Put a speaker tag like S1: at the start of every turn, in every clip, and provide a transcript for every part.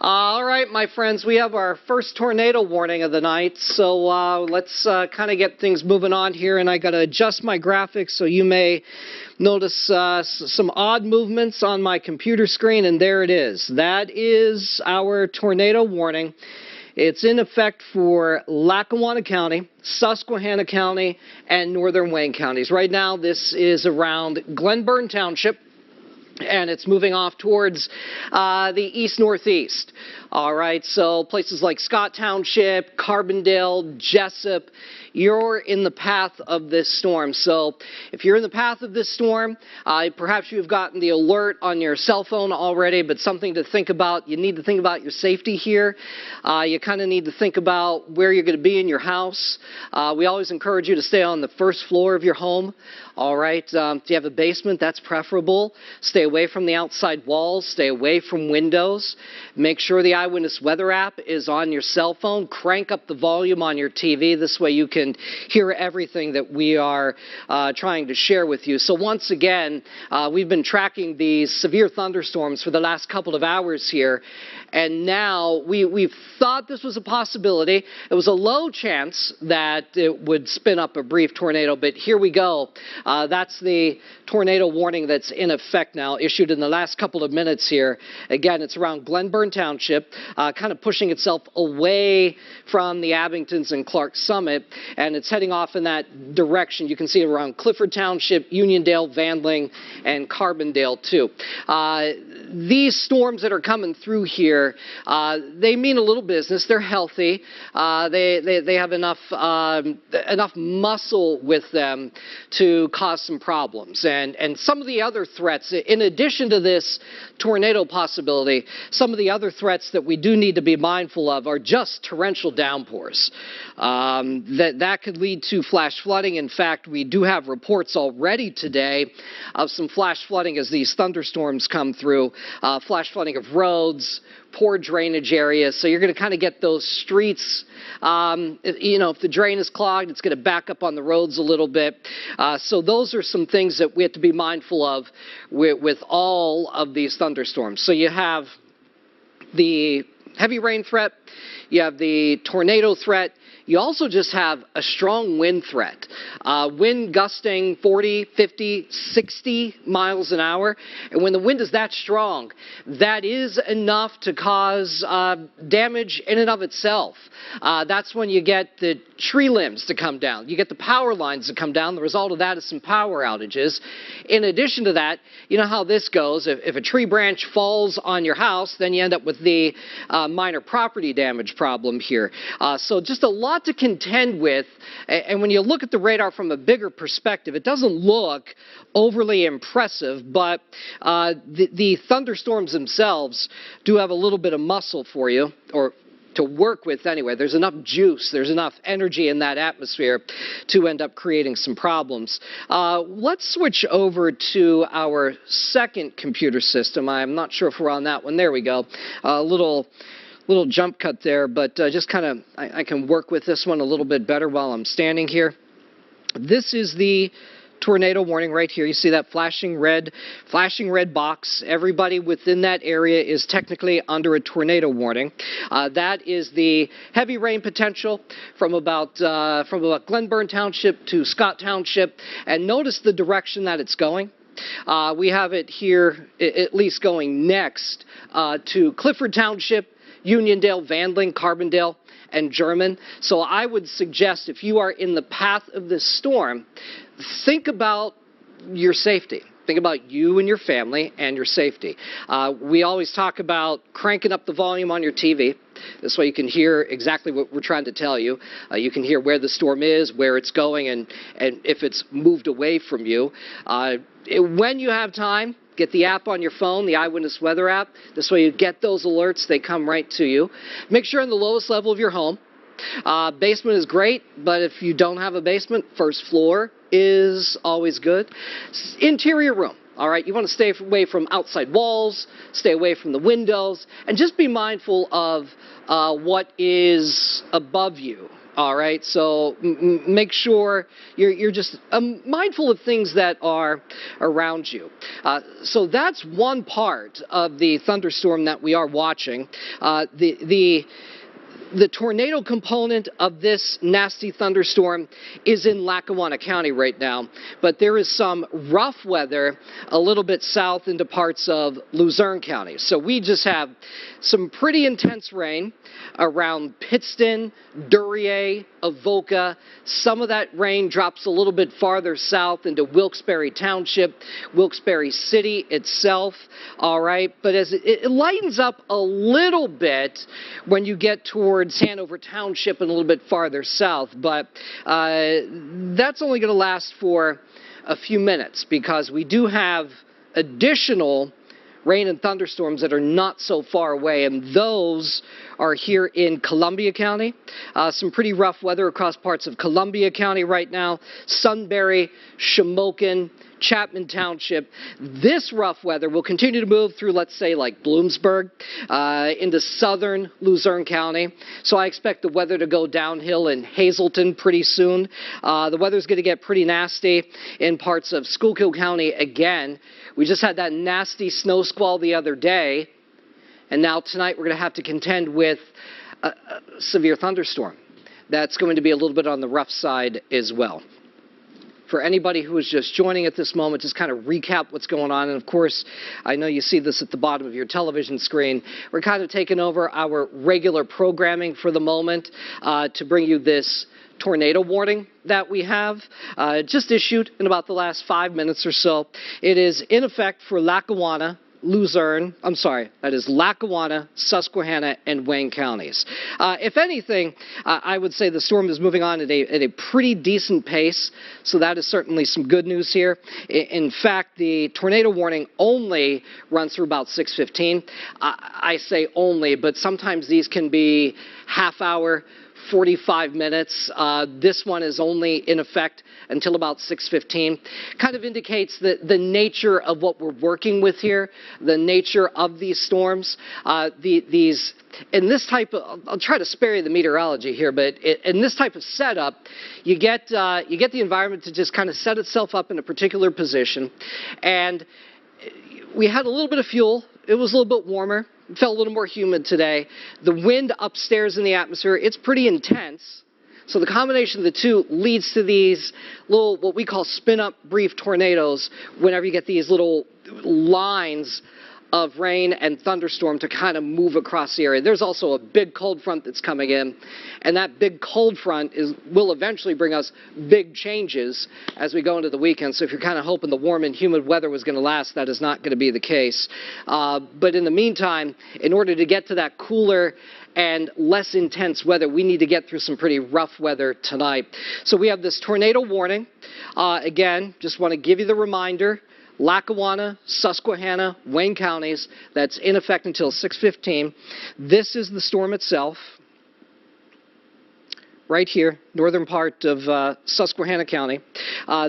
S1: All right, my friends, we have our first tornado warning of the night, so let's kind of get things moving on here, and I got to adjust my graphics, so you may notice some odd movements on my computer screen, and there it is. That is our tornado warning. It's in effect for Lackawanna County, Susquehanna County, and northern Wayne counties. Right now, this is around Glenburn Township, and it's moving off towards the east-northeast. All right, so places like Scott Township, Carbondale, Jessup, you're in the path of this storm. So if you're in the path of this storm, perhaps you've gotten the alert on your cell phone already, but something to think about. You need to think about your safety here. You kind of need to think about where you're going to be in your house. We always encourage you to stay on the first floor of your home. All right, if you have a basement, that's preferable. Stay away from the outside walls. Stay away from windows. Make sure the Eyewitness Weather app is on your cell phone. Crank up the volume on your TV. This way you can hear everything that we are trying to share with you. So once again, we've been tracking these severe thunderstorms for the last couple of hours here. And now we've thought this was a possibility. It was a low chance that it would spin up a brief tornado, but here we go. That's the tornado warning that's in effect now, issued in the last couple of minutes here. Again, it's around Glenburn Township, kind of pushing itself away from the Abingtons and Clark Summit, and it's heading off in that direction. You can see it around Clifford Township, Uniondale, Vandling, and Carbondale, too. These storms that are coming through here, they mean a little business. They're healthy. They have enough muscle with them to cause some problems. And some of the other threats, in addition to this tornado possibility, some of the other threats that we do need to be mindful of are just torrential downpours. That could lead to flash flooding. In fact, we do have reports already today of some flash flooding as these thunderstorms come through. Flash flooding of roads, poor drainage areas. So you're going to kind of get those streets. If the drain is clogged, it's going to back up on the roads a little bit. So those are some things that we have to be mindful of with all of these thunderstorms. So you have the heavy rain threat, you have the tornado threat, you also just have a strong wind threat. Wind gusting 40, 50, 60 miles an hour. And when the wind is that strong, that is enough to cause damage in and of itself. That's when you get the tree limbs to come down. You get the power lines to come down. The result of that is some power outages. In addition to that, you know how this goes. If a tree branch falls on your house, then you end up with the minor property damage problem here. So just a lot to contend with, and when you look at the radar from a bigger perspective, it doesn't look overly impressive, but the thunderstorms themselves do have a little bit of muscle for you, or to work with anyway. There's enough juice, there's enough energy in that atmosphere to end up creating some problems. Let's switch over to our second computer system. I'm not sure if we're on that one. There we go. A little jump cut there, but just kind of, I can work with this one a little bit better while I'm standing here. This is the tornado warning right here. You see that flashing red box. Everybody within that area is technically under a tornado warning. That is the heavy rain potential from about Glenburn Township to Scott Township. And notice the direction that it's going. We have it here at least going next to Clifford Township, Uniondale, Vandling, Carbondale, and German. So I would suggest if you are in the path of this storm, think about your safety. Think about you and your family and your safety. We always talk about cranking up the volume on your TV. This way you can hear exactly what we're trying to tell you. You can hear where the storm is, where it's going, and if it's moved away from you. When you have time, get the app on your phone, the Eyewitness Weather app. This way you get those alerts. They come right to you. Make sure on the lowest level of your home. Basement is great, but if you don't have a basement, first floor is always good. Interior room. All right, you want to stay away from outside walls, stay away from the windows, and just be mindful of what is above you. All right, so make sure you're just mindful of things that are around you. So that's one part of the thunderstorm that we are watching. The tornado component of this nasty thunderstorm is in Lackawanna County right now, but there is some rough weather a little bit south into parts of Luzerne County. So we just have some pretty intense rain around Pittston, Duryea, Avoca. Some of that rain drops a little bit farther south into Wilkes-Barre Township, Wilkes-Barre City itself, all right? But as it lightens up a little bit when you get towards Hanover Township and a little bit farther south, but that's only going to last for a few minutes because we do have additional rain and thunderstorms that are not so far away, and those are here in Columbia County. Some pretty rough weather across parts of Columbia County right now. Sunbury, Shamokin, Chapman Township. This rough weather will continue to move through, let's say, like Bloomsburg, into southern Luzerne County. So I expect the weather to go downhill in Hazleton pretty soon. The weather's going to get pretty nasty in parts of Schuylkill County again. We just had that nasty snow squall the other day, and now tonight we're going to have to contend with a severe thunderstorm. That's going to be a little bit on the rough side as well. For anybody who is just joining at this moment, just kind of recap what's going on. And of course, I know you see this at the bottom of your television screen. We're kind of taking over our regular programming for the moment to bring you this tornado warning that we have just issued in about the last 5 minutes or so. It is in effect for Lackawanna, Luzerne, that is Lackawanna, Susquehanna, and Wayne counties. If anything, I would say the storm is moving on at a pretty decent pace, so that is certainly some good news here. In fact, the tornado warning only runs through about 6:15. I say only, but sometimes these can be half hour, 45 minutes. This one is only in effect until about 6:15. Kind of indicates the nature of what we're working with here, the nature of these storms. In this type of, I'll try to spare you the meteorology here, but in this type of setup, you get the environment to just kind of set itself up in a particular position. And we had a little bit of fuel. It was a little bit warmer. It felt a little more humid today. The wind upstairs in the atmosphere, it's pretty intense. So the combination of the two leads to these little, what we call spin-up brief tornadoes, whenever you get these little lines of rain and thunderstorm to kind of move across the area. There's also a big cold front that's coming in, and that big cold front will eventually bring us big changes as we go into the weekend. So if you're kind of hoping the warm and humid weather was going to last, that is not going to be the case. But in the meantime, in order to get to that cooler and less intense weather, we need to get through some pretty rough weather tonight. So we have this tornado warning. Again, just want to give you the reminder. Lackawanna, Susquehanna, Wayne counties, that's in effect until 6:15. This is the storm itself. Right here, northern part of Susquehanna County.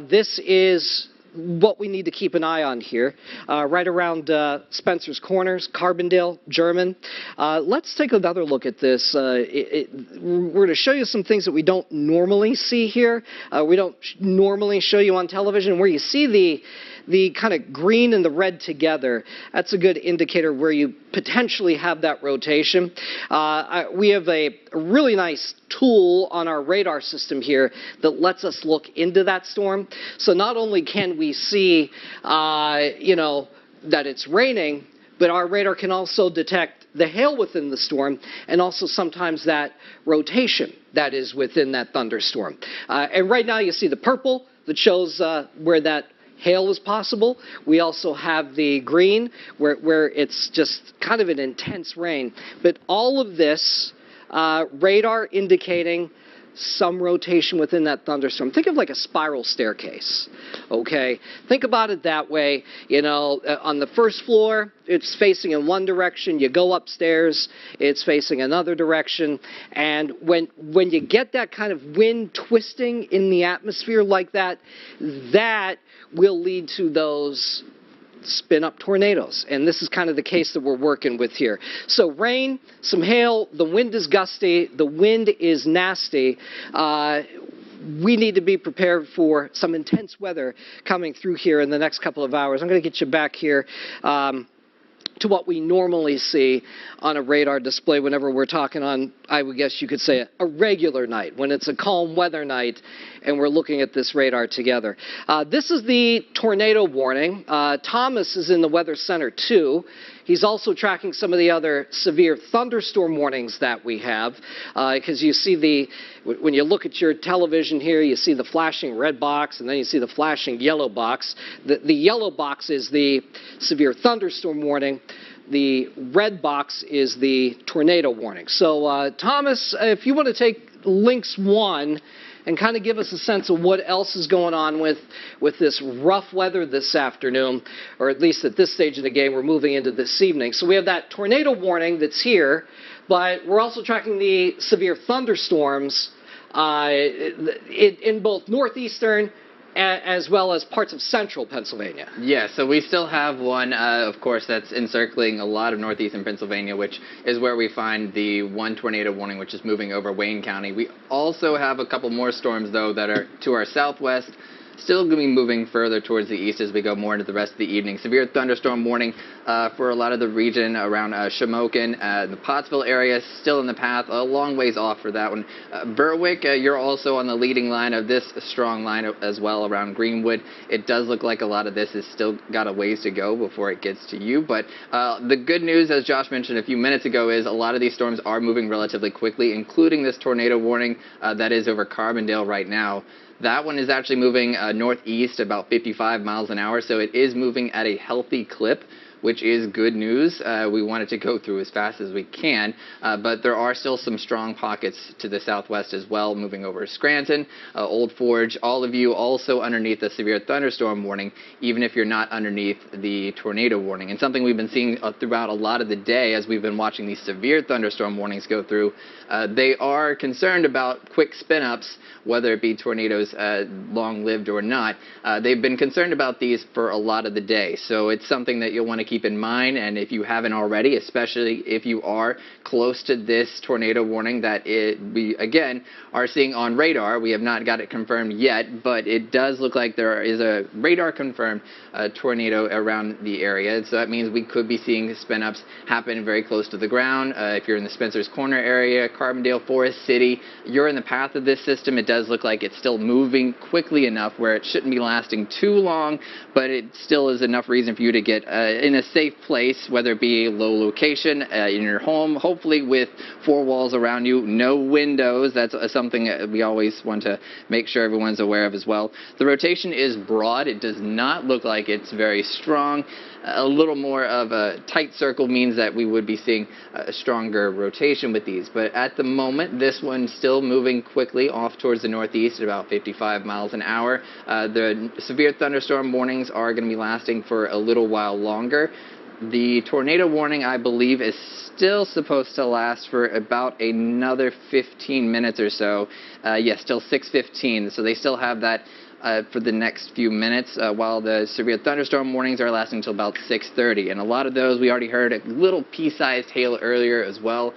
S1: This is what we need to keep an eye on here, right around Spencer's Corners, Carbondale, German. Let's take another look at this. We're going to show you some things that we don't normally see here. We don't normally show you on television. Where you see the kind of green and the red together, that's a good indicator where you potentially have that rotation. We have a really nice tool on our radar system here that lets us look into that storm. So not only can we see, that it's raining, but our radar can also detect the hail within the storm and also sometimes that rotation that is within that thunderstorm. And right now you see the purple that shows where that hail is possible. We also have the green where it's just kind of an intense rain. But all of this, radar indicating some rotation within that thunderstorm. Think of like a spiral staircase, okay? Think about it that way. On the first floor, it's facing in one direction. You go upstairs, it's facing another direction. And when you get that kind of wind twisting in the atmosphere like that, that will lead to those spin up tornadoes. And this is kind of the case that we're working with here. So rain, some hail, the wind is gusty, the wind is nasty. We need to be prepared for some intense weather coming through here in the next couple of hours. I'm going to get you back here to what we normally see on a radar display whenever we're talking on, I would guess you could say, a regular night, when it's a calm weather night and we're looking at this radar together. This is the tornado warning. Thomas is in the Weather Center too. He's also tracking some of the other severe thunderstorm warnings that we have, because you see when you look at your television here, you see the flashing red box and then you see the flashing yellow box. The yellow box is the severe thunderstorm warning. The red box is the tornado warning. So Thomas, if you want to take links 1 and kind of give us a sense of what else is going on with this rough weather this afternoon, or at least at this stage of the game, we're moving into this evening. So we have that tornado warning that's here, but we're also tracking the severe thunderstorms in both northeastern as well as parts of central Pennsylvania.
S2: Yeah, so we still have one, of course, that's encircling a lot of northeastern Pennsylvania, which is where we find the one tornado warning, which is moving over Wayne County. We also have a couple more storms, though, that are to our southwest, still going to be moving further towards the east as we go more into the rest of the evening. Severe thunderstorm warning for a lot of the region around Shamokin, the Pottsville area, still in the path, a long ways off for that one. Berwick, you're also on the leading line of this strong line as well around Greenwood. It does look like a lot of this has still got a ways to go before it gets to you, but the good news, as Josh mentioned a few minutes ago, is a lot of these storms are moving relatively quickly, including this tornado warning that is over Carbondale right now. That one is actually moving northeast about 55 miles an hour, so it is moving at a healthy clip, which is good news. We want it to go through as fast as we can, but there are still some strong pockets to the southwest as well, moving over Scranton, Old Forge, all of you also underneath the severe thunderstorm warning, even if you're not underneath the tornado warning. And something we've been seeing throughout a lot of the day as we've been watching these severe thunderstorm warnings go through, they are concerned about quick spin-ups, whether it be tornadoes long-lived or not. They've been concerned about these for a lot of the day, so it's something that you'll want to keep in mind, and if you haven't already, especially if you are close to this tornado warning that we, again, are seeing on radar. We have not got it confirmed yet, but it does look like there is a radar-confirmed tornado around the area, so that means we could be seeing spin-ups happen very close to the ground. If you're in the Spencer's Corner area, Carbondale, Forest City, you're in the path of this system. It does look like it's still moving quickly enough where it shouldn't be lasting too long, but it still is enough reason for you to get in a safe place, whether it be a low location in your home, hopefully with 4 walls around you, no windows. That's something that we always want to make sure everyone's aware of as well. The rotation is broad. It does not look like it's very strong. A little more of a tight circle means that we would be seeing a stronger rotation with these. But at the moment, this one's still moving quickly off towards the northeast at about 55 miles an hour. The severe thunderstorm warnings are going to be lasting for a little while longer. The tornado warning, I believe, is still supposed to last for about another 15 minutes or so. Yes, still 6:15, so they still have that for the next few minutes, while the severe thunderstorm warnings are lasting until about 6:30. And a lot of those, we already heard a little pea-sized hail earlier as well,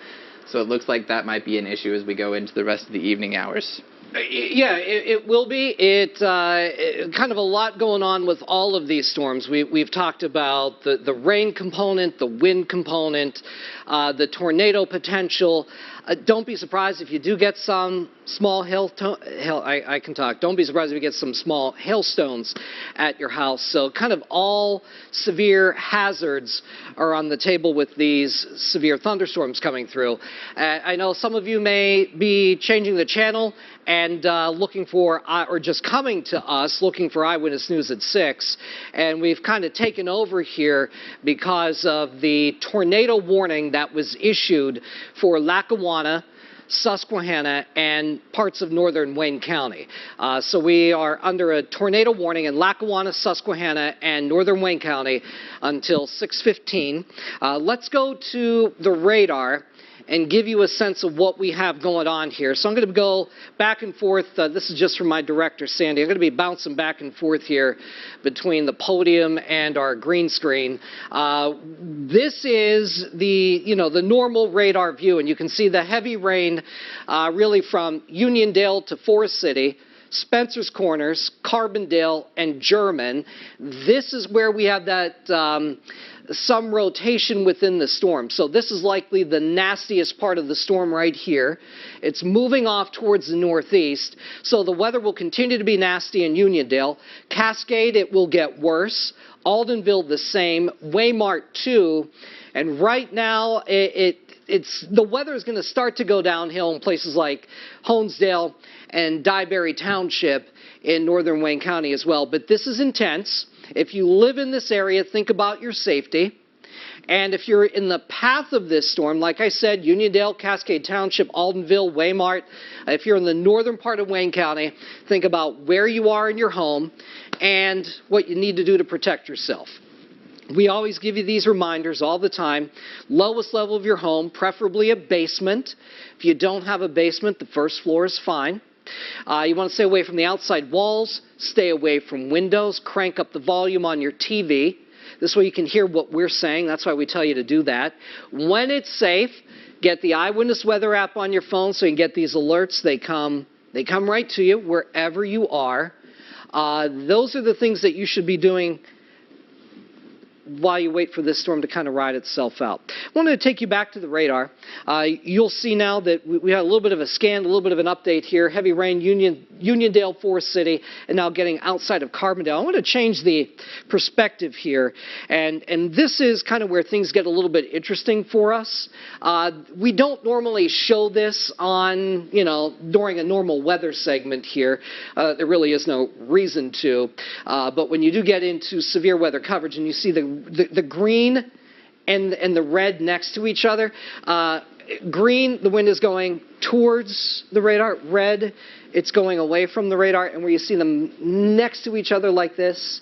S2: so it looks like that might be an issue as we go into the rest of the evening hours.
S1: Yeah, it will be. Kind of a lot going on with all of these storms. We've talked about the rain component, the wind component, the tornado potential. Don't be surprised if you do get some small I can talk. Don't be surprised if you get some small hailstones at your house. So kind of all severe hazards are on the table with these severe thunderstorms coming through. I know some of you may be changing the channel and looking for, or just coming to us, looking for Eyewitness News at 6. And we've kind of taken over here because of the tornado warning that was issued for Lackawanna, Susquehanna, and parts of northern Wayne County. So we are under a tornado warning in Lackawanna, Susquehanna, and northern Wayne County until 6:15. Let's go to the radar and give you a sense of what we have going on here. So I'm going to go back and forth. This is just from my director, Sandy. I'm going to be bouncing back and forth here between the podium and our green screen. This is the normal radar view, and you can see the heavy rain really from Uniondale to Forest City, Spencer's Corners, Carbondale, and German. This is where we have that some rotation within the storm. So this is likely the nastiest part of the storm right here. It's moving off towards the northeast. So the weather will continue to be nasty in Uniondale. Cascade, it will get worse. Aldenville, the same. Waymart, too. And right now, the weather is going to start to go downhill in places like Honesdale and Dyeberry Township in northern Wayne County as well. But this is intense. If you live in this area, think about your safety. And if you're in the path of this storm, like I said, Uniondale, Cascade Township, Aldenville, Waymart, if you're in the northern part of Wayne County, think about where you are in your home and what you need to do to protect yourself. We always give you these reminders all the time. Lowest level of your home, preferably a basement. If you don't have a basement, the first floor is fine. You want to stay away from the outside walls, stay away from windows, crank up the volume on your TV. This way you can hear what we're saying. That's why we tell you to do that. When it's safe, get the Eyewitness Weather app on your phone so you can get these alerts. They come right to you wherever you are. Those are the things that you should be doing while you wait for this storm to kind of ride itself out. I wanted to take you back to the radar. You'll see now that we had a little bit of a scan, a little bit of an update here. Heavy rain, Uniondale, Forest City, and now getting outside of Carbondale. I want to change the perspective here, and this is kind of where things get a little bit interesting for us. We don't normally show this on, during a normal weather segment here. There really is no reason to, but when you do get into severe weather coverage and you see the green and the red next to each other. Green, the wind is going towards the radar. Red, it's going away from the radar. And where you see them next to each other like this,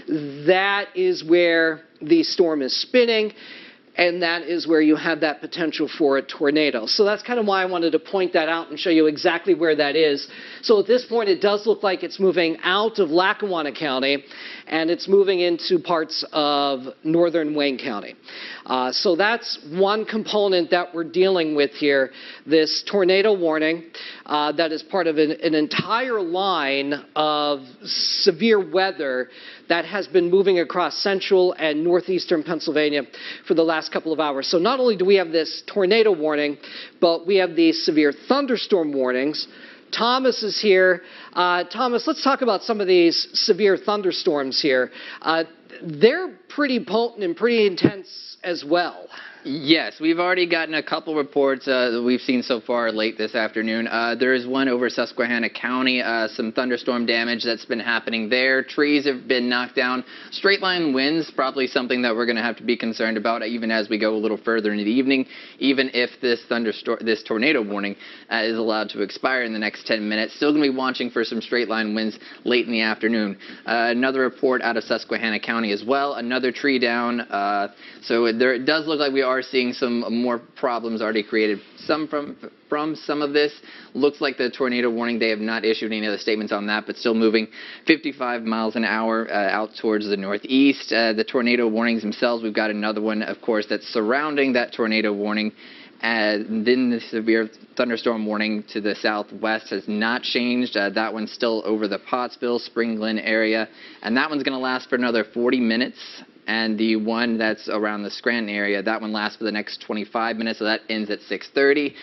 S1: that is where the storm is spinning. And that is where you have that potential for a tornado. So that's kind of why I wanted to point that out and show you exactly where that is. So at this point, it does look like it's moving out of Lackawanna County, and it's moving into parts of northern Wayne County. So that's one component that we're dealing with here, this tornado warning that is part of an entire line of severe weather that has been moving across central and northeastern Pennsylvania for the last couple of hours. So not only do we have this tornado warning, but we have these severe thunderstorm warnings. Thomas is here. Thomas, let's talk about some of these severe thunderstorms here. They're pretty potent and pretty intense as well.
S2: Yes, we've already gotten a couple reports that we've seen so far late this afternoon. There is one over Susquehanna County, some thunderstorm damage that's been happening there. Trees have been knocked down. Straight line winds, probably something that we're going to have to be concerned about even as we go a little further into the evening, even if this tornado warning is allowed to expire in the next 10 minutes. Still going to be watching for some straight line winds late in the afternoon. Another report out of Susquehanna County as well. Another tree down. So it does look like we are seeing some more problems already created. Some from some of this. Looks like the tornado warning, they have not issued any other statements on that, but still moving 55 miles an hour out towards the northeast. The tornado warnings themselves, we've got another one, of course, that's surrounding that tornado warning. And then the severe thunderstorm warning to the southwest has not changed. That one's still over the Pottsville, Spring Glen area. And that one's going to last for another 40 minutes. And the one that's around the Scranton area, that one lasts for the next 25 minutes. So that ends at 6:30.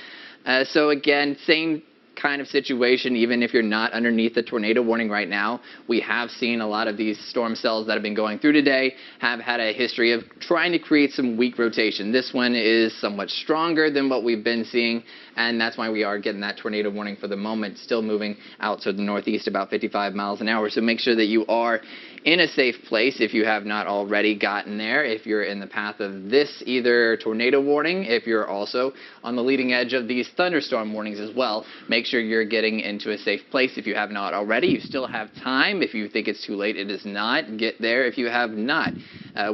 S2: So again, same kind of situation, even if you're not underneath the tornado warning right now. We have seen a lot of these storm cells that have been going through today have had a history of trying to create some weak rotation. This one is somewhat stronger than what we've been seeing, and that's why we are getting that tornado warning for the moment, still moving out to the northeast about 55 miles an hour. So make sure that you are in a safe place if you have not already gotten there, if you're in the path of this either tornado warning, if you're also on the leading edge of these thunderstorm warnings as well. Make sure you're getting into a safe place if you have not already. You still have time. If you think it's too late, it is not. Get there if you have not.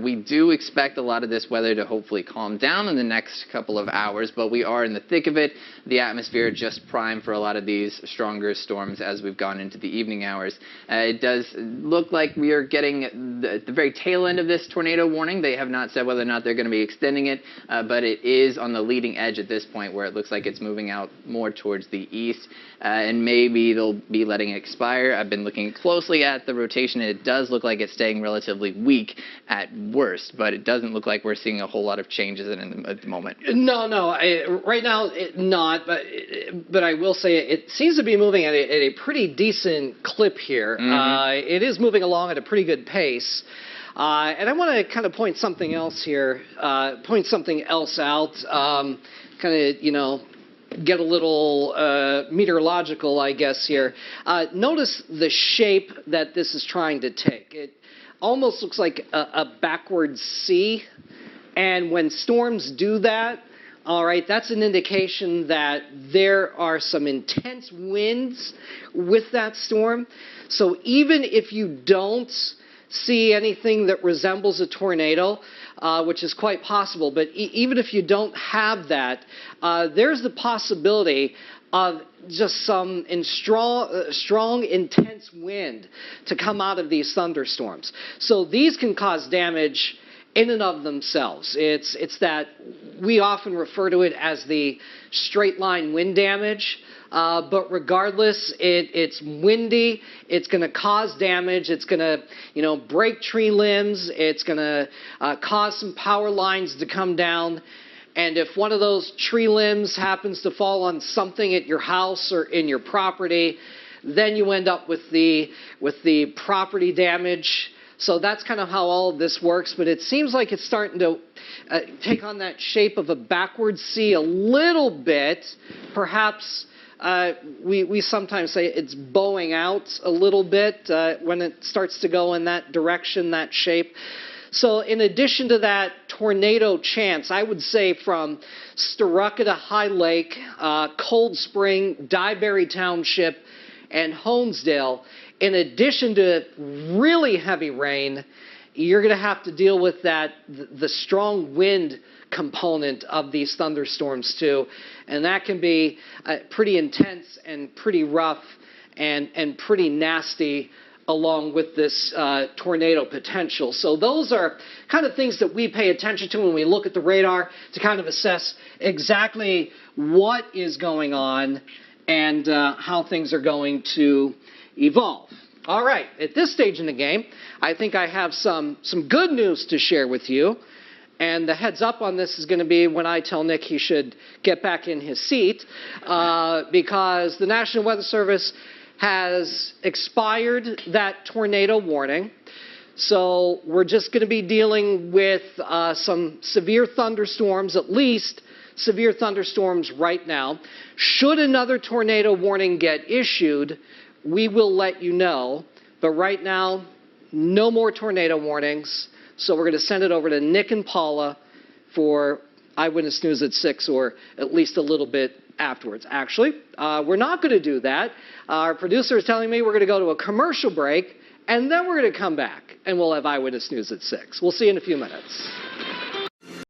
S2: We do expect a lot of this weather to hopefully calm down in the next couple of hours, but we are in the thick of it. The atmosphere just primed for a lot of these stronger storms as we've gone into the evening hours. It does look like we are getting the very tail end of this tornado warning. They have not said whether or not they're going to be extending it, but it is on the leading edge at this point where it looks like it's moving out more towards the east, and maybe they'll be letting it expire. I've been looking closely at the rotation, and it does look like it's staying relatively weak at worst, but it doesn't look like we're seeing a whole lot of changes in it at the moment.
S1: No, right now not, but I will say it seems to be moving at a pretty decent clip here.
S2: Mm-hmm.
S1: It is moving along at a pretty good pace. And I want to kind of point something else here, point something else out, kind of, get a little meteorological, I guess, here. Notice the shape that this is trying to take. It almost looks like a backwards C, and when storms do that, all right, that's an indication that there are some intense winds with that storm. So even if you don't see anything that resembles a tornado, which is quite possible, but even if you don't have that, there's the possibility of just some strong, intense wind to come out of these thunderstorms. So these can cause damage in and of themselves. It's that we often refer to it as the straight line wind damage. But regardless, it's windy. It's going to cause damage. It's going to, break tree limbs. It's going to cause some power lines to come down. And if one of those tree limbs happens to fall on something at your house or in your property, then you end up with the property damage. So that's kind of how all of this works. But it seems like it's starting to take on that shape of a backwards C a little bit, perhaps. We sometimes say it's bowing out a little bit when it starts to go in that direction, that shape. So in addition to that tornado chance, I would say from Storuca to High Lake, Cold Spring, Dyeberry Township, and Honesdale, in addition to really heavy rain, you're going to have to deal with the strong wind component of these thunderstorms too, and that can be pretty intense and pretty rough and pretty nasty along with this tornado potential. So those are kind of things that we pay attention to when we look at the radar to kind of assess exactly what is going on and how things are going to evolve. All right, at this stage in the game, I think I have some good news to share with you. And the heads up on this is going to be when I tell Nick he should get back in his seat, because the National Weather Service has expired that tornado warning. So we're just going to be dealing with some severe thunderstorms, at least severe thunderstorms right now. Should another tornado warning get issued, we will let you know. But right now, no more tornado warnings. So we're going to send it over to Nick and Paula for Eyewitness News at 6, or at least a little bit afterwards. Actually, we're not going to do that. Our producer is telling me we're going to go to a commercial break, and then we're going to come back, and we'll have Eyewitness News at 6. We'll see you in a few minutes.